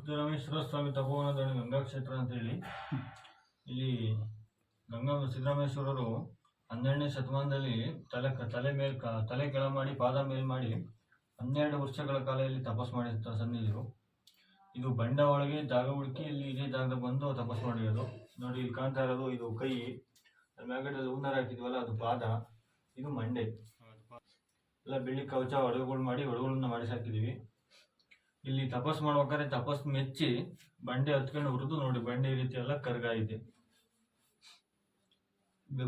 ಸಿದ್ದರಾಮೇಶ್ವರ ಸ್ವಾಮಿ ತಪೋವನದಲ್ಲಿ ಗಂಗಾ ಕ್ಷೇತ್ರ ಅಂತೇಳಿ ಇಲ್ಲಿ ಸಿದ್ದರಾಮೇಶ್ವರರು 12ನೇ ಶತಮಾನದಲ್ಲಿ ತಲೆ ಕೆಳ ಮಾಡಿ ಪಾದ ಮೇಲ್ ಮಾಡಿ 12 ವರ್ಷಗಳ ಕಾಲ ಇಲ್ಲಿ ತಪಸ್ ಮಾಡಿರ್ತಾರೆ ಸನ್ನಿಧಿರು. ಇದು ಬಂಡ ಒಳಗೆ ಜಾಗ ಹುಡುಕಿ ಇಲ್ಲಿ ಇದೇ ಜಾಗದಾಗ ಬಂದು ತಪಸ್ ಮಾಡಿರೋದು. ನೋಡಿ ಇಲ್ಲಿ ಕಾಣ್ತಾ ಇರೋದು ಇದು ಕೈ, ಮೇಲ್ಗಡೆ ಹೂನಾರ ಹಾಕಿದ್ವಲ್ಲ ಅದು ಪಾದ, ಇದು ಮಂಡೆ ಎಲ್ಲ ಬೆಳ್ಳಿ ಕವಚ ಒಡಗುಗಳನ್ನ ಮಾಡಿಸಿ ಹಾಕಿದೀವಿ. ಇಲ್ಲಿ ತಪಸ್ ಮಾಡ್ಬೇಕಾದ್ರೆ ತಪಸ್ ಮೆಚ್ಚಿ ಬಂಡೆ ಹತ್ಕೊಂಡು ಹುರಿದು ನೋಡಿ ಬಂಡೆ ಈ ರೀತಿ ಎಲ್ಲ ಕರ್ಗಾಯಿದೆ.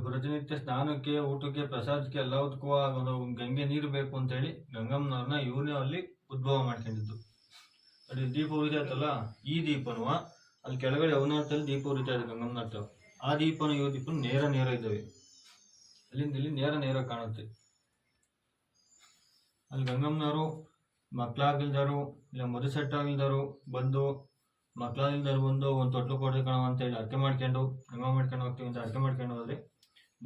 ಪ್ರತಿನಿತ್ಯ ಸ್ನಾನಕ್ಕೆ, ಊಟಕ್ಕೆ, ಪ್ರಸಾದಕ್ಕೆ ಎಲ್ಲದಕ್ಕೂ ಗಂಗೆ ನೀರು ಬೇಕು ಅಂತೇಳಿ ಗಂಗಮ್ಮನವ್ರನ್ನ ಇವನೇ ಅಲ್ಲಿ ಉದ್ಭವ ಮಾಡ್ಕೊಂಡಿದ್ದು. ಅಲ್ಲಿ ದೀಪ ಉರಿತೈತಲ್ಲ, ಈ ದೀಪನು ಅಲ್ಲಿ ಕೆಳಗಡೆ ಅವನಾರ್ಥದಲ್ಲಿ ದೀಪ ಉರಿತಾ ಇದೆ ಗಂಗಮ್ಮನರ್ಥ. ಆ ದೀಪನು ಇವ ದೀಪನು ನೇರ ಇದ್ದಾವೆ. ಅಲ್ಲಿಂದ ಇಲ್ಲಿ ನೇರ ಕಾಣುತ್ತೆ. ಅಲ್ಲಿ ಗಂಗಮ್ಮನವರು ಮಕ್ಕಳಾಗಿಲ್ದರು ಇಲ್ಲ ಮದುವೆ ಸೆಟ್ ಆಗಿಲ್ದರು ಬಂದು ಮಕ್ಕಳಾಗಿಲ್ದರು ಬಂದು ಒಂದು ತೊಟ್ಲು ಕೊಡ್ರಿ ಕಣವ ಅಂತೇಳಿ ಅರ್ಕೆ ಮಾಡ್ಕೊಂಡು ಗಂಗಮ್ಮ ಮಾಡ್ಕೊಂಡು ಹೋಗ್ತೀವಿ ಅಂತ ಅರ್ಕೆ ಮಾಡ್ಕೊಂಡು ಹೋದ್ರೆ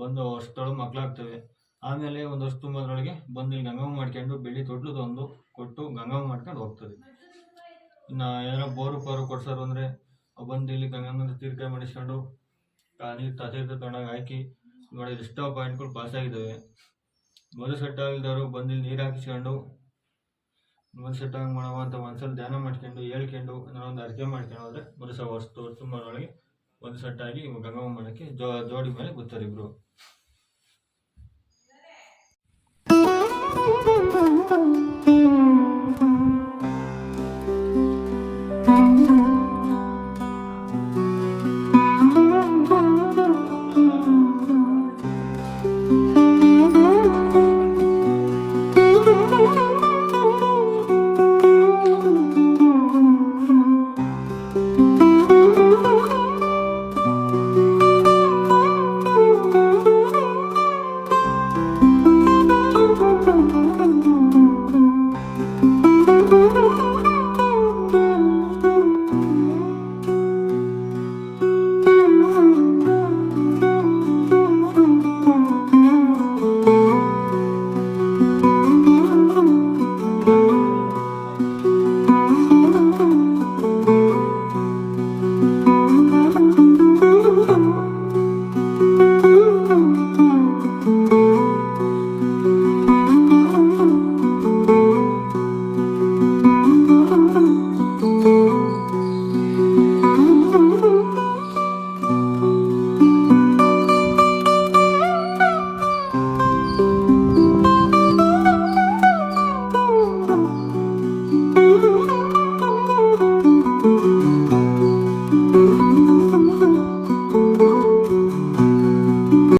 ಬಂದು ವರ್ಷದೊಳಗೆ ಮಕ್ಕಳಾಗ್ತವೆ. ಆಮೇಲೆ ಒಂದು ವರ್ಷ ತುಂಬದ್ರೊಳಗೆ ಬಂದು ಇಲ್ಲಿ ಗಂಗಮ್ಮ ಮಾಡ್ಕೊಂಡು ಬೆಳ್ಳಿ ತೊಟ್ಲು ತಂದು ಕೊಟ್ಟು ಗಂಗಮ್ಮ ಮಾಡ್ಕೊಂಡು ಹೋಗ್ತದೆ. ಇನ್ನು ಏನಾರ ಬೋರು ಕೊಡ್ಸೋರು ಅಂದರೆ ಬಂದು ಇಲ್ಲಿ ಗಂಗಮ್ಮನ ತೀರ್ಕಾಯಿ ಮಾಡಿಸ್ಕೊಂಡು ನೀರು ತೀರ್ಥ ತೊಗೊಂಡಾಗ ಹಾಕಿ ನೋಡಿ ಎಷ್ಟೋ ಪಾಯಿಂಟ್ಗಳು ಪಾಸ್ ಆಗಿದ್ದಾವೆ. ಮದುವೆ ಸೆಟ್ ಆಗಿಲ್ದವರು ಬಂದು ಇಲ್ಲಿ ನೀರು ಹಾಕಿಸ್ಕೊಂಡು ಮದುವೆ ಸೆಟ್ ಆಗಿ ಮಾಡವ ಅಂತ ಮನಸ್ಸಲ್ಲಿ ಧ್ಯಾನ ಮಾಡ್ಕೊಂಡು ಹೇಳ್ಕೊಂಡು ಒಂದು ಅರ್ಕೆ ಮಾಡ್ಕೊಂಡು ಹೋದ್ರೆ ಮದುವೆ ವರ್ಷ ತುಂಬರೊಳಗೆ ಒಂದು ಸೆಟ್ ಆಗಿ ಗಂಗಮ್ಮ ಮಾಡೋಕ್ಕೆ ಜೋಡಿ ಮೇಲೆ ಗೊತ್ತಾರೆ ಇಬ್ರು.